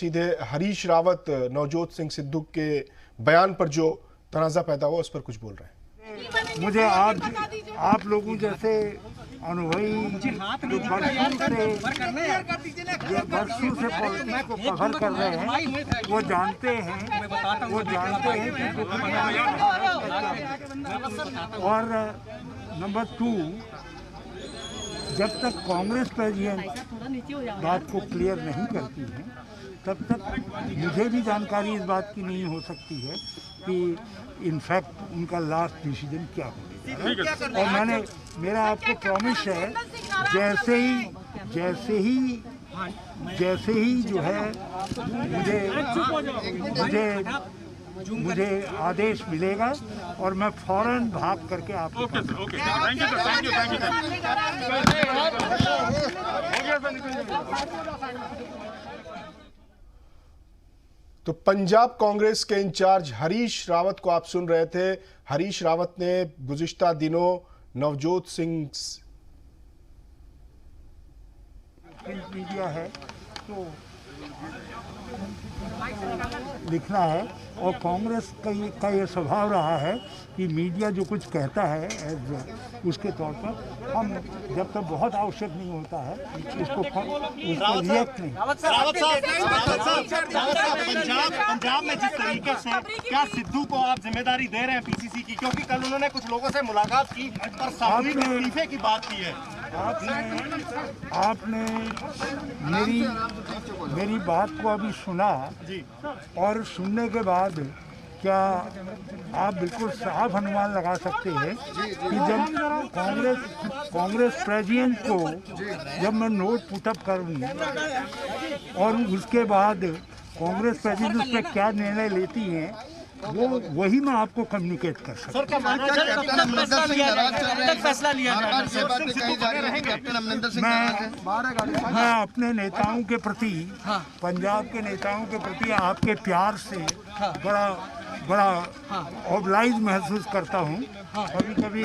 सीधे हरीश रावत नवजोत सिंह सिद्धू के बयान पर जो तनाजा पैदा हुआ उस पर कुछ बोल रहे हैं। मुझे आप लोगों जैसे अनुभवी जो वर्षों से पॉलिटिक्स को कवर कर रहे हैं वो जानते हैं कि और नंबर 2, जब तक कांग्रेस प्रेसिडेंट बात को क्लियर नहीं करती है तब तक मुझे भी जानकारी इस बात की नहीं हो सकती है कि इनफैक्ट उनका लास्ट डिसीजन क्या होगा। और मेरा आपको प्रॉमिस है जैसे ही जो है मुझे आदेश मिलेगा और मैं फौरन भाग करके आपको तो पंजाब कांग्रेस के इंचार्ज हरीश रावत को आप सुन रहे थे। हरीश रावत ने गुज़िश्ता दिनों नवजोत सिंह मीडिया है तो लिखना है और कांग्रेस का ये स्वभाव रहा है कि मीडिया जो कुछ कहता है उसके तौर पर हम जब तक बहुत आवश्यक नहीं होता है इसको रिएक्ट नहीं। पंजाब में जिस तरीके से क्या सिद्धू को आप जिम्मेदारी दे रहे हैं पीसीसी की, क्योंकि कल उन्होंने कुछ लोगों से मुलाकात की और सामूहिक इस्तीफे की बात की है। आपने मेरी बात को अभी सुना और सुनने के बाद क्या आप बिल्कुल साफ अनुमान लगा सकते हैं कि जब कांग्रेस प्रेसिडेंट को जब मैं नोट पुटअप करूँ और उसके बाद कांग्रेस प्रेसिडेंट उस पर क्या निर्णय लेती हैं वही मैं आपको कम्युनिकेट कर सकता हूँ। मैं अपने नेताओं के प्रति पंजाब के नेताओं के प्रति आपके प्यार से बड़ा ऑब्लाइज महसूस करता हूँ। कभी कभी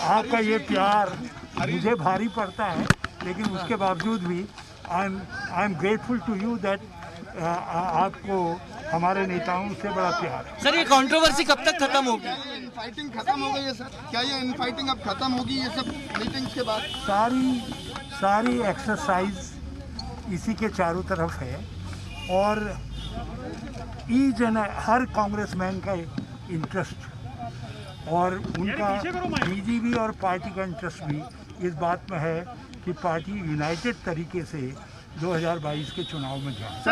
आपका ये प्यार मुझे भारी पड़ता है, लेकिन उसके बावजूद भी I am grateful to you that आपको हमारे नेताओं से बड़ा प्यार है। सर, ये कंट्रोवर्सी कब तक खत्म होगी? इनफाइटिंग खत्म हो गई है सर? क्या ये इनफाइटिंग अब खत्म होगी ये सब मीटिंग्स के बाद? सारी एक्सरसाइज इसी के चारों तरफ है और ईच एंड हर कांग्रेसमैन का इंटरेस्ट और उनका बीजेपी और पार्टी का इंटरेस्ट भी इस बात में है कि पार्टी यूनाइटेड तरीके से 2022 के चुनाव में जाए।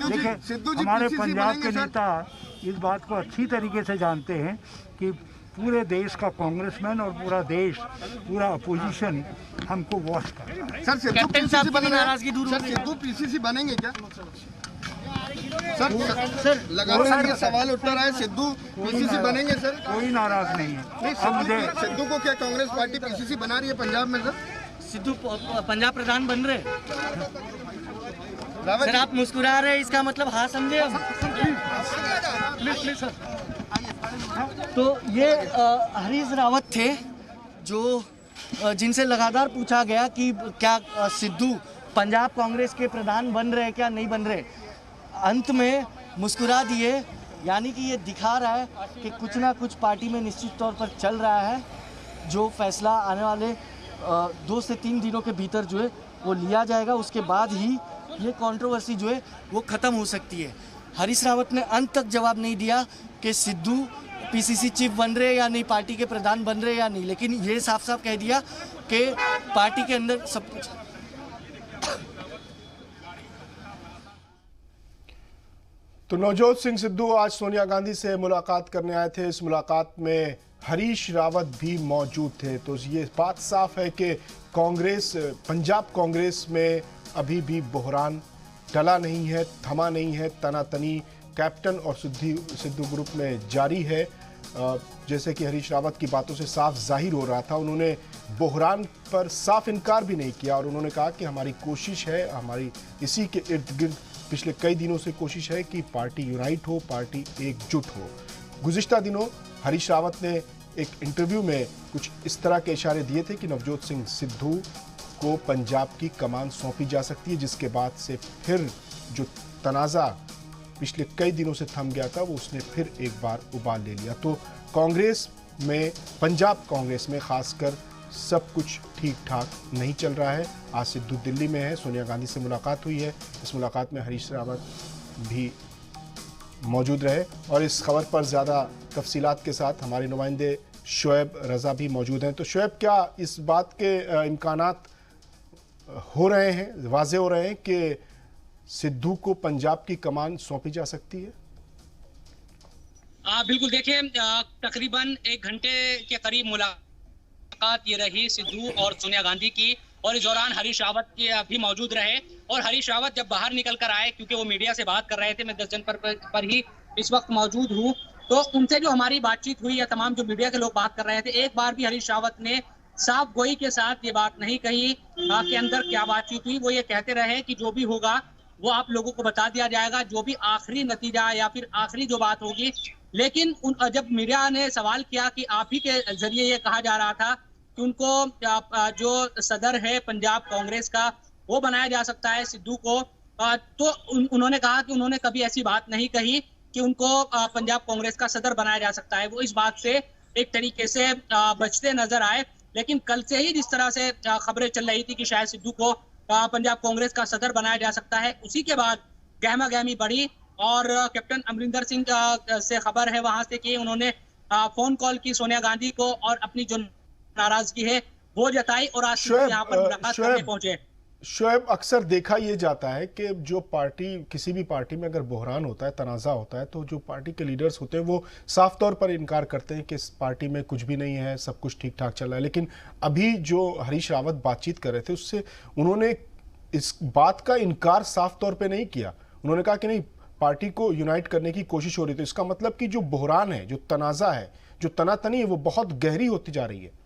देखिए, हमारे पंजाब के नेता इस बात को अच्छी तरीके से जानते हैं कि पूरे देश का कांग्रेसमैन और पूरा देश, पूरा अपोजिशन हमको वॉच कर रहा है। सर, सिद्धू पीसीसी बनेंगे क्या? सर लगातार ये सवाल उठ रहा है, सिद्धू पीसीसी बनेंगे सर? कोई नाराज नहीं है। सिद्धू को क्या कांग्रेस पार्टी पीसीसी बना रही है पंजाब में सर? सिद्धू पंजाब प्रधान बन रहे सर, आप मुस्कुरा रहे हैं, इसका मतलब हाँ समझे हम। तो ये हरीश रावत थे जो जिनसे लगातार पूछा गया कि क्या सिद्धू पंजाब कांग्रेस के प्रधान बन रहे हैं क्या नहीं बन रहे। अंत में मुस्कुरा दिए, यानी कि ये दिखा रहा है कि कुछ ना कुछ पार्टी में निश्चित तौर पर चल रहा है, जो फैसला आने वाले 2 से 3 दिनों के भीतर जो है वो लिया जाएगा। उसके बाद ही ये कंट्रोवर्सी जो है वो ख़त्म हो सकती है। हरीश रावत ने अंत तक जवाब नहीं दिया कि सिद्धू पीसीसी चीफ बन रहे या नहीं, पार्टी के प्रधान बन रहे या नहीं, लेकिन ये साफ साफ कह दिया कि पार्टी के अंदर सब कुछ। तो नवजोत सिंह सिद्धू आज सोनिया गांधी से मुलाकात करने आए थे। इस मुलाकात में हरीश रावत भी मौजूद थे। तो ये बात साफ है कि पंजाब कांग्रेस में अभी भी बहरान टला नहीं है, थमा नहीं है। तनातनी कैप्टन और सिद्धू ग्रुप में जारी है। जैसे कि हरीश रावत की बातों से साफ जाहिर हो रहा था, उन्होंने बहरान पर साफ इनकार भी नहीं किया और उन्होंने कहा कि हमारी कोशिश है, हमारी इसी के इर्द गिर्द पिछले कई दिनों से कोशिश है कि पार्टी यूनाइट हो, पार्टी एकजुट हो। गुज़िश्ता दिनों हरीश रावत ने एक इंटरव्यू में कुछ इस तरह के इशारे दिए थे कि नवजोत सिंह सिद्धू को पंजाब की कमान सौंपी जा सकती है, जिसके बाद से फिर जो तनाज़ा पिछले कई दिनों से थम गया था वो उसने फिर एक बार उबाल ले लिया। तो कांग्रेस में, पंजाब कांग्रेस में खासकर सब कुछ ठीक ठाक नहीं चल रहा है। आज सिद्धू दिल्ली में है, सोनिया गांधी से मुलाकात हुई है। इस मुलाकात में हरीश रावत भी मौजूद रहे और इस खबर पर ज़्यादा तफसीलात के साथ हमारे नुमाइंदे शोएब रज़ा भी मौजूद हैं। तो शोएब, क्या इस बात के इम्कानात हो रहे हैं, वाज़े हो रहे हैं कि सिद्धू को पंजाब की कमान सौंपी जा सकती है? बिल्कुल, देखिए तकरीबन 1 घंटे के करीब मुलाकात ये रही सिद्धू और सोनिया गांधी की, और इस दौरान हरीश रावत भी मौजूद रहे। और हरीश रावत जब बाहर निकल कर आए, क्योंकि वो मीडिया से बात कर रहे थे, मैं 10 जनपद पर ही इस वक्त मौजूद हूँ, तो उनसे जो हमारी बातचीत हुई या तमाम जो मीडिया के लोग बात कर रहे थे, एक बार भी हरीश रावत ने साफ गोई के साथ ये बात नहीं कही कि अंदर क्या बातचीत हुई। वो ये कहते रहे कि जो भी होगा वो आप लोगों को बता दिया जाएगा, जो भी आखिरी नतीजा या फिर आखिरी जो बात होगी। लेकिन जब मीडिया ने सवाल किया कि आप ही के जरिए ये कहा जा रहा था कि उनको जो सदर है पंजाब कांग्रेस का वो बनाया जा सकता है सिद्धू को, तो उन्होंने कहा कि उन्होंने कभी ऐसी बात नहीं कही कि उनको पंजाब कांग्रेस का सदर बनाया जा सकता है। वो इस बात से एक तरीके से बचते नजर आए। लेकिन कल से ही जिस तरह से खबरें चल रही थी कि शायद सिद्धू को पंजाब कांग्रेस का सदर बनाया जा सकता है, उसी के बाद गहमा गहमी बढ़ी और कैप्टन अमरिंदर सिंह से खबर है वहां से कि उन्होंने फोन कॉल की सोनिया गांधी को और अपनी जो नाराजगी है वो जताई और आज यहाँ पर मुलाकात करने पहुंचे। शोएब, अक्सर देखा ये जाता है कि जो पार्टी, किसी भी पार्टी में अगर बहरान होता है, तनाज़ा होता है, तो जो पार्टी के लीडर्स होते हैं वो साफ तौर पर इनकार करते हैं कि इस पार्टी में कुछ भी नहीं है, सब कुछ ठीक ठाक चल रहा है। लेकिन अभी जो हरीश रावत बातचीत कर रहे थे उससे उन्होंने इस बात का इनकार साफ तौर पर नहीं किया। उन्होंने कहा कि नहीं, पार्टी को यूनाइट करने की कोशिश हो रही थी। इसका मतलब कि जो बहरान है, जो तनाज़ा है, जो तनातनी है, वो बहुत गहरी होती जा रही है।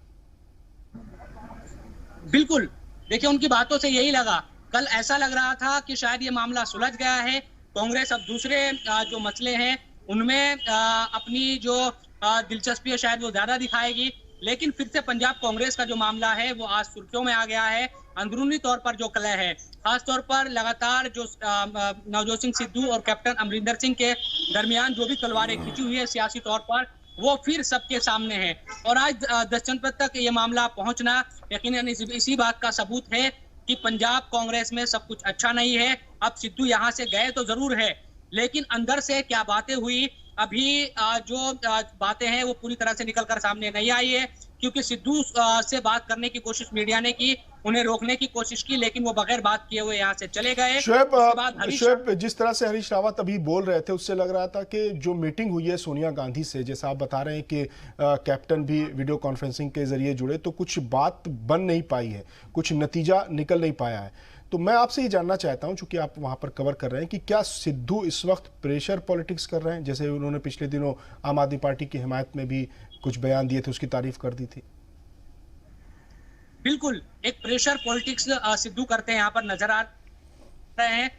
बिल्कुल, देखिए उनकी बातों से यही लगा। कल ऐसा लग रहा था कि शायद ये मामला सुलझ गया है, कांग्रेस अब दूसरे जो मसले हैं उनमें अपनी जो दिलचस्पी है शायद वो ज्यादा दिखाएगी। लेकिन फिर से पंजाब कांग्रेस का जो मामला है वो आज सुर्खियों में आ गया है। अंदरूनी तौर पर जो कलह है, खास तौर पर लगातार जो नवजोत सिंह सिद्धू और कैप्टन अमरिंदर सिंह के दरमियान जो भी तलवारें खींची हुई है सियासी तौर पर, वो फिर सबके सामने है। और आज 10 जनपद तक ये मामला पहुंचना यकीनन इसी बात का सबूत है कि पंजाब कांग्रेस में सब कुछ अच्छा नहीं है। अब सिद्धू यहाँ से गए तो जरूर है, लेकिन अंदर से क्या बातें हुई, अभी जो बातें हैं वो पूरी तरह से निकल कर सामने नहीं आई है। क्योंकि सिद्धू से बात करने की कोशिश मीडिया ने की, उन्हें रोकने की कोशिश की, लेकिन वो बगैर बात किए हुए यहाँ से चले गए। शोएब, जिस तरह से हरीश रावत अभी बोल रहे थे उससे लग रहा था कि जो मीटिंग हुई है सोनिया गांधी से, जैसा आप बता रहे हैं कि कैप्टन भी वीडियो कॉन्फ्रेंसिंग के जरिए जुड़े, तो कुछ बात बन नहीं पाई है, कुछ नतीजा निकल नहीं पाया है। तो मैं आपसे ये जानना चाहता हूं, चूंकि आप वहां पर कवर कर रहे हैं, कि क्या सिद्धू इस वक्त प्रेशर पॉलिटिक्स कर रहे हैं? जैसे उन्होंने पिछले दिनों आम आदमी पार्टी की हिमायत में भी कुछ बयान दिए थे, उसकी तारीफ कर दी थी। बिल्कुल, एक प्रेशर पॉलिटिक्स सिद्धू करते हैं यहाँ पर नजर आ रहे हैं।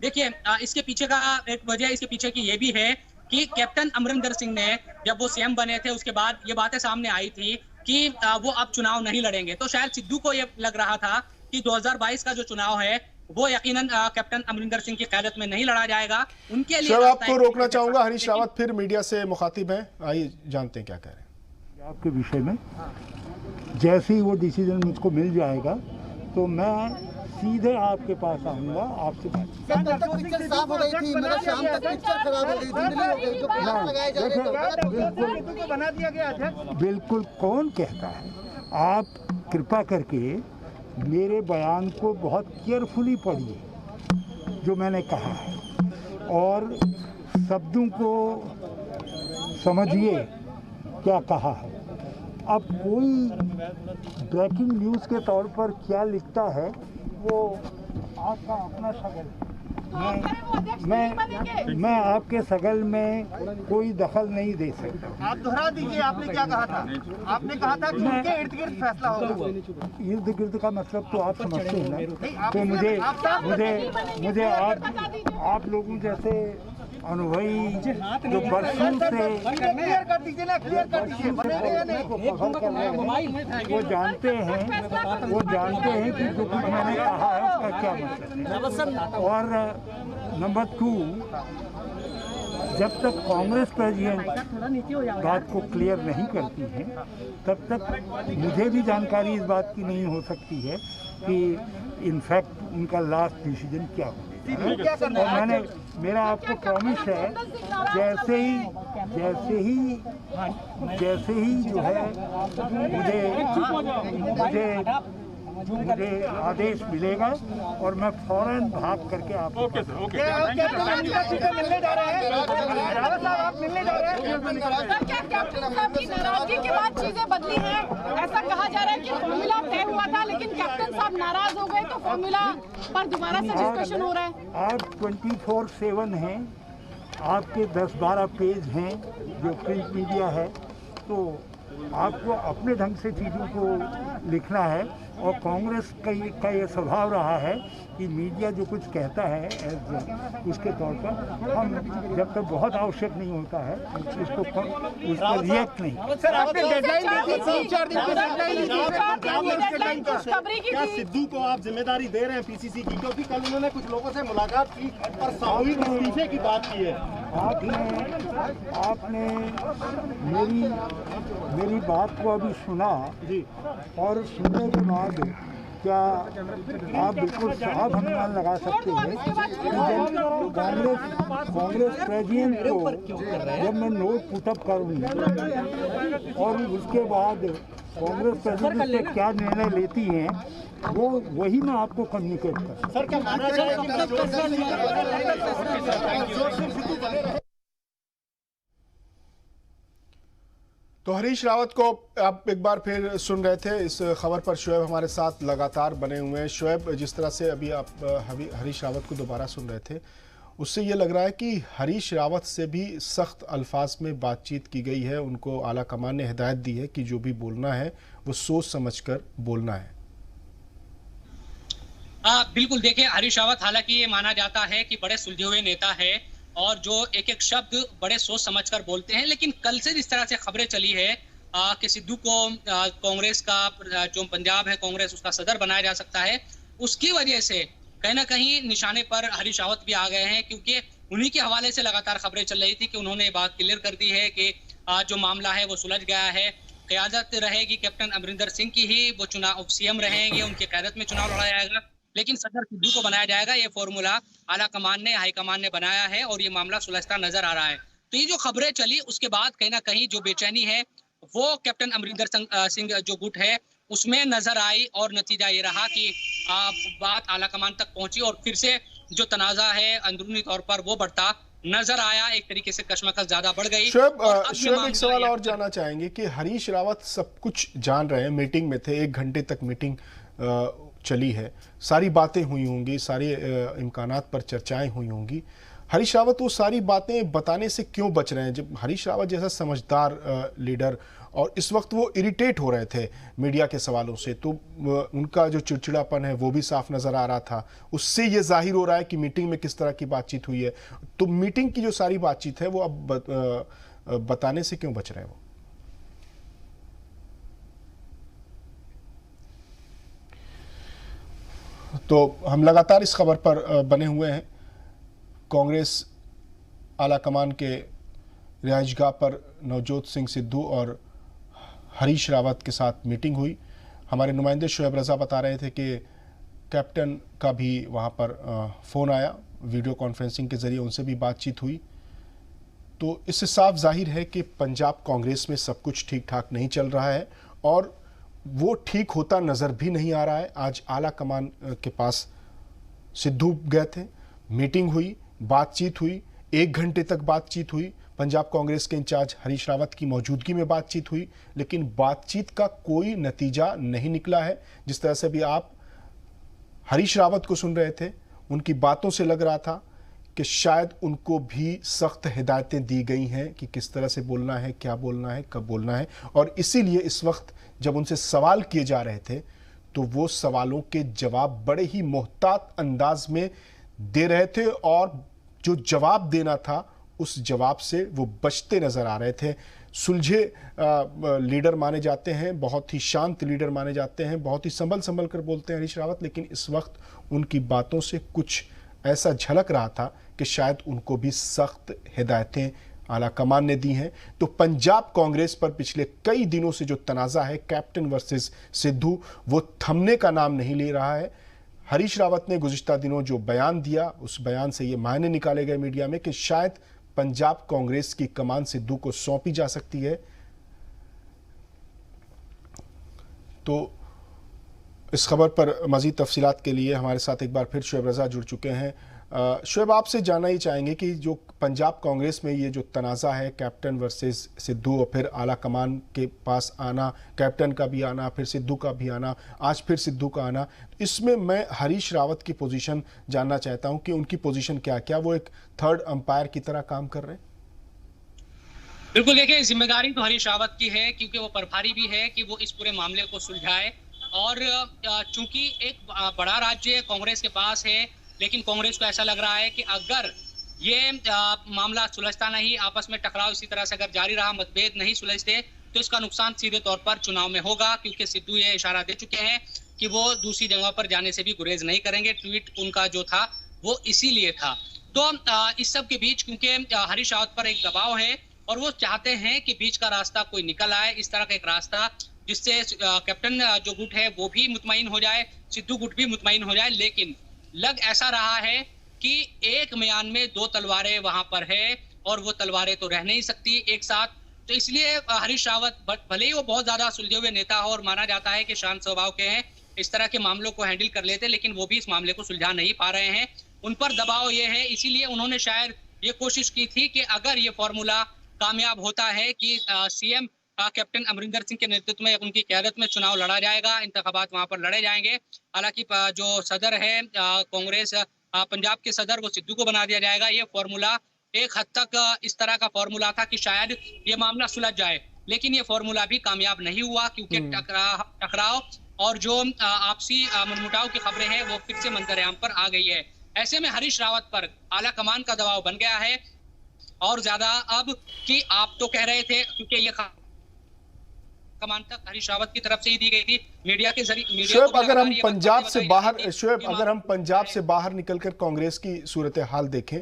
देखिए इसके पीछे का एक वजह इसके पीछे की ये भी है कि कैप्टन अमरिंदर सिंह ने जब वो सीएम बने थे उसके बाद ये बातें सामने आई थी कि वो अब चुनाव नहीं लड़ेंगे। तो शायद सिद्धू को ये लग रहा था कि 2022 का जो चुनाव है वो यकीनन कैप्टन अमरिंदर सिंह की क़यादत में नहीं लड़ा जाएगा। उनके लिए आपको रोकना चाहूंगा, हरीश रावत फिर मीडिया से मुखातिब हैं, आइए जानते हैं क्या कह रहे हैं आपके विषय में। जैसे ही वो डिसीजन मुझको मिल जाएगा तो मैं सीधे आपके पास आऊंगा, आपसे बात। पिक्चर साफ हो रही थी, मतलब शाम तक पिक्चर खराब हो गई, धुंधली हो गई, जो प्लान लगाए जा रहे थे बना दिया गया। बिल्कुल, कौन कहता है? आप कृपा करके मेरे बयान को बहुत केयरफुली पढ़िए जो मैंने कहा है, और शब्दों को समझिए क्या कहा है। अब कोई ब्रेकिंग न्यूज़ के तौर पर क्या लिखता है वो आपका अपना सगल है। मैं आपके सगल में कोई दखल नहीं दे सकता। आप दोहरा दीजिए, आपने क्या कहा था? आपने कहा था कि उनके इर्द गिर्द फैसला होगा। इर्द गिर्द का मतलब तो आप समझते हैं ना। तो मुझे आप लोगों जैसे अनुभवी जो बरसों से वो जानते हैं कि जो कुछ मैंने कहा है उसका क्या मतलब। और नंबर 2, जब तक कांग्रेस प्रेसिडेंट बात को क्लियर नहीं करती है तब तक मुझे भी जानकारी इस बात की नहीं हो सकती है कि इनफैक्ट उनका लास्ट डिसीजन क्या हो। और मेरा आपको प्रॉमिस है, जैसे ही जो है मुझे आदेश मिलेगा और मैं फौरन भाग करके आपको मिलने जा रहे हैं। सर, क्या कैप्टन साहब की नाराजगी के बाद चीजें बदली हैं? ऐसा कहा जा रहा है कि फॉर्मूला तय हुआ था लेकिन कैप्टन साहब नाराज हो गए तो फॉर्मूला पर दोबारा से डिस्कशन हो रहा है। आज 24/7 हैं, आपके 10-12 पेज हैं जो प्रिंट मीडिया है, तो आपको अपने ढंग से चीज़ों को लिखना है। और कांग्रेस का ये स्वभाव रहा है कि मीडिया जो कुछ कहता है उसके तौर पर हम जब तक बहुत आवश्यक नहीं होता है उस पर रिएक्ट नहीं। सर, आपने डेडलाइन दी थी, 3-4 दिन की डेडलाइन क्या सिद्धू को आप जिम्मेदारी दे रहे हैं पीसीसी की? क्योंकि कल उन्होंने कुछ लोगों से मुलाकात की और सामूहिक इस्तीफे की बात की है। आपने मेरी बात को अभी सुना जी, और सुनने के बाद क्या आप बिल्कुल साफ अनुमान लगा सकते हैं कि जब कांग्रेस प्रेसिडेंट को जब मैं नोट पुटअप करूँगी और उसके बाद कांग्रेस प्रेसिडेंट से क्या निर्णय लेती हैं वही मैं आपको कम्युनिकेट कर। सर, क्या माना जाए तो हरीश रावत को आप एक बार फिर सुन रहे थे। इस खबर पर शोएब हमारे साथ लगातार बने हुए हैं। शोएब, जिस तरह से अभी आप हरीश रावत को दोबारा सुन रहे थे, उससे ये लग रहा है कि हरीश रावत से भी सख्त अल्फाज में बातचीत की गई है। उनको आला कमान ने हिदायत दी है कि जो भी बोलना है वो सोच समझकर बोलना है। बिल्कुल, देखिए, हरीश रावत हालांकि ये माना जाता है कि बड़े सुलझे हुए नेता है और जो एक एक शब्द बड़े सोच समझकर बोलते हैं, लेकिन कल से जिस तरह से खबरें चली है कि सिद्धू को कांग्रेस का जो पंजाब है कांग्रेस उसका सदर बनाया जा सकता है, उसकी वजह से कहीं ना कहीं निशाने पर हरीश रावत भी आ गए हैं, क्योंकि उन्हीं के हवाले से लगातार खबरें चल रही थी कि उन्होंने ये बात क्लियर कर दी है कि जो मामला है वो सुलझ गया है। क़यादत रहेगी कैप्टन अमरिंदर सिंह की ही, वो चुनाव सीएम रहेंगे, उनकी क़यादत में चुनाव लड़ा जाएगा, लेकिन सदर सिद्धू को बनाया जाएगा। ये फॉर्मूला आला कमान ने, हाईकमान ने बनाया है और ये मामला सुलझता नजर आ रहा है। तो ये जो खबरें चली उसके बाद कहीं ना कहीं जो बेचैनी है वो कैप्टन अमरिंदर सिंह जो गुट है उसमें नजर आई और नतीजा ये रहा कि बात आला कमान तक पहुंची और फिर से जो तनाजा है अंदरूनी तौर पर वो बढ़ता नजर आया। एक तरीके से कशमकश ज्यादा बढ़ गई। शोएब, एक सवाल और जानना चाहेंगे कि हरीश रावत सब कुछ जान रहे हैं, मीटिंग में थे, 1 घंटे तक मीटिंग चली है, सारी बातें हुई होंगी, सारे इम्कानात पर चर्चाएं हुई होंगी। हरीश रावत वो सारी बातें बताने से क्यों बच रहे हैं? जब हरीश रावत जैसा समझदार लीडर, और इस वक्त वो इरिटेट हो रहे थे मीडिया के सवालों से, तो उनका जो चिड़चिड़ापन है वो भी साफ नजर आ रहा था। उससे ये जाहिर हो रहा है कि मीटिंग में किस तरह की बातचीत हुई है। तो मीटिंग की जो सारी बातचीत है वो अब बताने से क्यों बच रहे हैं वो? तो हम लगातार इस खबर पर बने हुए हैं। कांग्रेस आला कमान के रिहाइशगाह पर नवजोत सिंह सिद्धू और हरीश रावत के साथ मीटिंग हुई। हमारे नुमाइंदे शोएब रजा बता रहे थे कि कैप्टन का भी वहां पर फ़ोन आया, वीडियो कॉन्फ्रेंसिंग के ज़रिए उनसे भी बातचीत हुई। तो इससे साफ जाहिर है कि पंजाब कांग्रेस में सब कुछ ठीक ठाक नहीं चल रहा है और वो ठीक होता नज़र भी नहीं आ रहा है। आज आला कमान के पास सिद्धू गए थे, मीटिंग हुई, बातचीत हुई, 1 घंटे तक बातचीत हुई। पंजाब कांग्रेस के इंचार्ज हरीश रावत की मौजूदगी में बातचीत हुई, लेकिन बातचीत का कोई नतीजा नहीं निकला है। जिस तरह से भी आप हरीश रावत को सुन रहे थे, उनकी बातों से लग रहा था कि शायद उनको भी सख्त हिदायतें दी गई हैं कि किस तरह से बोलना है, क्या बोलना है, कब बोलना है। और इसीलिए इस वक्त जब उनसे सवाल किए जा रहे थे तो वो सवालों के जवाब बड़े ही मोहतात अंदाज में दे रहे थे और जो जवाब देना था उस जवाब से वो बचते नजर आ रहे थे। सुलझे लीडर माने जाते हैं, बहुत ही शांत लीडर माने जाते हैं, बहुत ही संभल कर बोलते हैं हरीश रावत, लेकिन इस वक्त उनकी बातों से कुछ ऐसा झलक रहा था कि शायद उनको भी सख्त हिदायतें आला कमान ने दी हैं। तो पंजाब कांग्रेस पर पिछले कई दिनों से जो तनाज़ा है कैप्टन वर्सेस सिद्धू, वो थमने का नाम नहीं ले रहा है। हरीश रावत ने गुज़िश्ता दिनों जो बयान दिया, उस बयान से ये मायने निकाले गए मीडिया में कि शायद पंजाब कांग्रेस की कमान सिद्धू को सौंपी जा सकती है। तो इस खबर पर मज़ीद तफसीलात के लिए हमारे साथ एक बार फिर शुएब रज़ा जुड़ चुके हैं। शुएब, आपसे जानना ही चाहेंगे कि जो पंजाब कांग्रेस में ये जो तनाज़ा है कैप्टन वर्सेस सिद्धू और फिर आला कमान के पास आना, कैप्टन का भी आना, फिर सिद्धू का भी आना, आज फिर सिद्धू का आना, इसमें मैं हरीश रावत की पोजीशन जानना चाहता हूं कि उनकी पोजीशन क्या वो एक थर्ड अंपायर की तरह काम कर रहे हैं? बिल्कुल, देखिए जिम्मेदारी तो हरीश रावत की है क्योंकि वो प्रभारी भी है कि वो इस पूरे मामले को सुलझाए। और चूंकि एक बड़ा राज्य कांग्रेस के पास है, लेकिन कांग्रेस को ऐसा लग रहा है कि अगर ये मामला सुलझता नहीं, आपस में टकराव इसी तरह से अगर जारी रहा, मतभेद नहीं सुलझते, तो इसका नुकसान सीधे तौर पर चुनाव में होगा, क्योंकि सिद्धू ये इशारा दे चुके हैं कि वो दूसरी जगह पर जाने से भी गुरेज नहीं करेंगे। ट्वीट उनका जो था वो इसीलिए था। तो इस सब के बीच क्योंकि हरीश रावत पर एक दबाव है और वो चाहते हैं कि बीच का रास्ता कोई निकल आए, इस तरह का एक रास्ता जिससे कैप्टन जो गुट है वो भी मुतमईन हो जाए, सिद्धू गुट भी मुतमईन हो जाए। लेकिन लग ऐसा रहा है कि एक म्यान में दो तलवारें वहां पर है और वो तलवारें तो रह नहीं सकती एक साथ। तो इसलिए हरीश रावत भले ही वो बहुत ज्यादा सुलझे हुए नेता हो और माना जाता है कि शांत स्वभाव के हैं, इस तरह के मामलों को हैंडल कर लेते, लेकिन वो भी इस मामले को सुलझा नहीं पा रहे हैं। उन पर दबाव ये है, इसीलिए उन्होंने शायद ये कोशिश की थी कि अगर ये फॉर्मूला कामयाब होता है कि सीएम कैप्टन अमरिंदर सिंह के नेतृत्व में, उनकी क़यादत में चुनाव लड़ा जाएगा, इंतखाबात वहां पर लड़े जाएंगे। हालांकि जो सदर है कांग्रेस पंजाब के सदर, वो सिद्धू को बना दिया जाएगा। ये फॉर्मूला एक हद तक इस तरह का फॉर्मूला था कि शायद ये मामला सुलझ जाए, लेकिन ये फॉर्मूला भी कामयाब नहीं हुआ क्योंकि टकराव और जो आपसी मनमुटाव की खबरें हैं वो फिर से मंजर-ए-आम पर आ गई है। ऐसे में हरीश रावत पर आला कमान का दबाव बन गया है और ज्यादा अब कि आप तो कह रहे थे, क्योंकि ये कमान तक हरीश रावत की तरफ से ही दी गई थी मीडिया के जरिए। शुएब, अगर हम पंजाब से बाहर निकलकर कांग्रेस की सूरत हाल देखें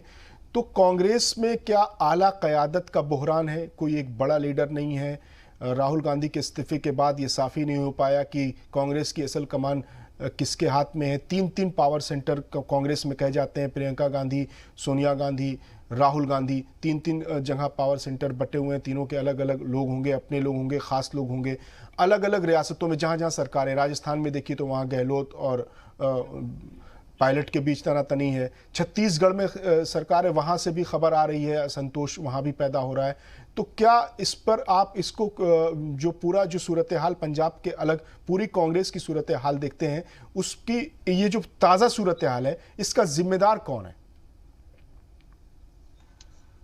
तो कांग्रेस में क्या आला क़यादत का बहरान है? कोई एक बड़ा लीडर नहीं है। राहुल गांधी के इस्तीफे के बाद ये साफ ही नहीं हो पाया कि कांग्रेस की असल कमान किसके हाथ में है। तीन पावर सेंटर कांग्रेस में कहे जाते हैं, प्रियंका गांधी, सोनिया गांधी, राहुल गांधी, तीन जगह पावर सेंटर बटे हुए हैं। तीनों के अलग अलग लोग होंगे, अपने लोग होंगे, खास लोग होंगे, अलग अलग रियासतों में जहां सरकारें। राजस्थान में देखिए तो वहां गहलोत और पायलट के बीच तनातनी है। छत्तीसगढ़ में सरकार है, वहां से भी खबर आ रही है, असंतोष वहां भी पैदा हो रहा है। तो क्या इस पर आप इसको जो पूरा जो सूरत हाल पंजाब के अलग पूरी कांग्रेस की सूरत हाल देखते हैं, उसकी ये जो ताज़ा सूरत हाल है, इसका जिम्मेदार कौन है?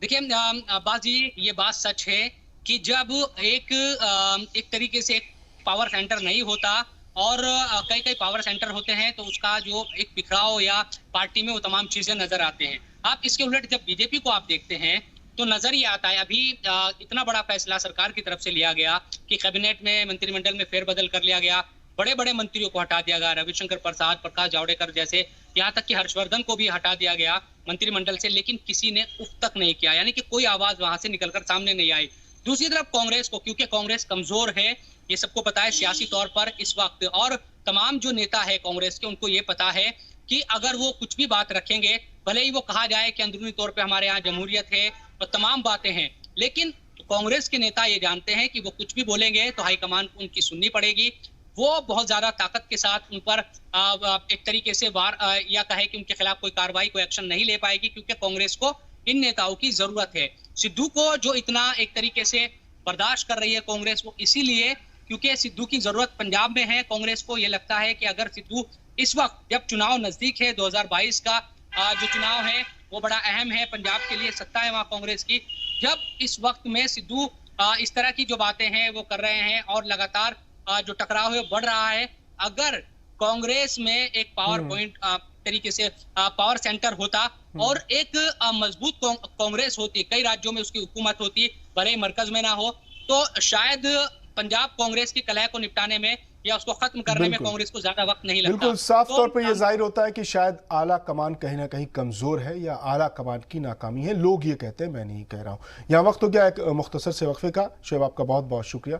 देखिए बाजी, ये बात सच है कि जब एक तरीके से एक पावर सेंटर नहीं होता और कई पावर सेंटर होते हैं तो उसका जो एक बिखराव या पार्टी में वो तमाम चीजें नजर आते हैं। आप इसके उलट जब बीजेपी को आप देखते हैं तो नजर ये आता है, अभी इतना बड़ा फैसला सरकार की तरफ से लिया गया कि कैबिनेट में, मंत्रिमंडल में फेरबदल कर लिया गया, बड़े बड़े मंत्रियों को हटा दिया गया, रविशंकर प्रसाद, प्रकाश जावड़ेकर जैसे, यहाँ तक कि हर्षवर्धन को भी हटा दिया गया मंत्रिमंडल से, लेकिन किसी ने उफ तक नहीं किया, यानी कि कोई आवाज वहां से निकलकर सामने नहीं आई। दूसरी तरफ कांग्रेस को, क्योंकि कांग्रेस कमजोर है, ये सबको पता है सियासी तौर पर इस वक्त, और तमाम जो नेता है कांग्रेस के उनको ये पता है कि अगर वो कुछ भी बात रखेंगे, भले ही वो कहा जाए कि अंदरूनी तौर पे हमारे यहाँ जमहूरियत है और तमाम बातें हैं, लेकिन कांग्रेस के नेता ये जानते हैं कि वो कुछ भी बोलेंगे तो हाईकमान को उनकी सुननी पड़ेगी। वो बहुत ज्यादा ताकत के साथ उन पर एक तरीके से वार या कहे कि उनके खिलाफ कोई कार्रवाई, कोई एक्शन नहीं ले पाएगी, क्योंकि कांग्रेस को इन नेताओं की जरूरत है। सिद्धू को जो इतना एक तरीके से बर्दाश्त कर रही है कांग्रेस, वो इसीलिए क्योंकि सिद्धू की जरूरत पंजाब में है। कांग्रेस को ये लगता है कि अगर सिद्धू इस वक्त, जब चुनाव नजदीक है, 2022 का जो चुनाव है वो बड़ा अहम है पंजाब के लिए, सत्ता है वहाँ कांग्रेस की, जब इस वक्त में सिद्धू इस तरह की जो बातें हैं वो कर रहे हैं और लगातार जो टकराव है बढ़ रहा है, अगर कांग्रेस में एक पावर पॉइंट तरीके से पावर सेंटर होता और एक मजबूत कांग्रेस होती, कई राज्यों में उसकी हुकूमत होती, बड़े मरकज में ना हो, तो शायद पंजाब कांग्रेस की कलह को निपटाने में या उसको खत्म करने में कांग्रेस को ज्यादा वक्त नहीं लगता। बिल्कुल साफ तौर पर यह जाहिर होता है कि शायद आला कमान कहीं ना कहीं कमजोर है या आला कमान की नाकामी है, लोग ये कहते हैं, मैं नहीं कह रहा हूं। यहां वक्त हो गया एक मुख्तसर से वक्फे का। शोएब, आपका बहुत बहुत शुक्रिया।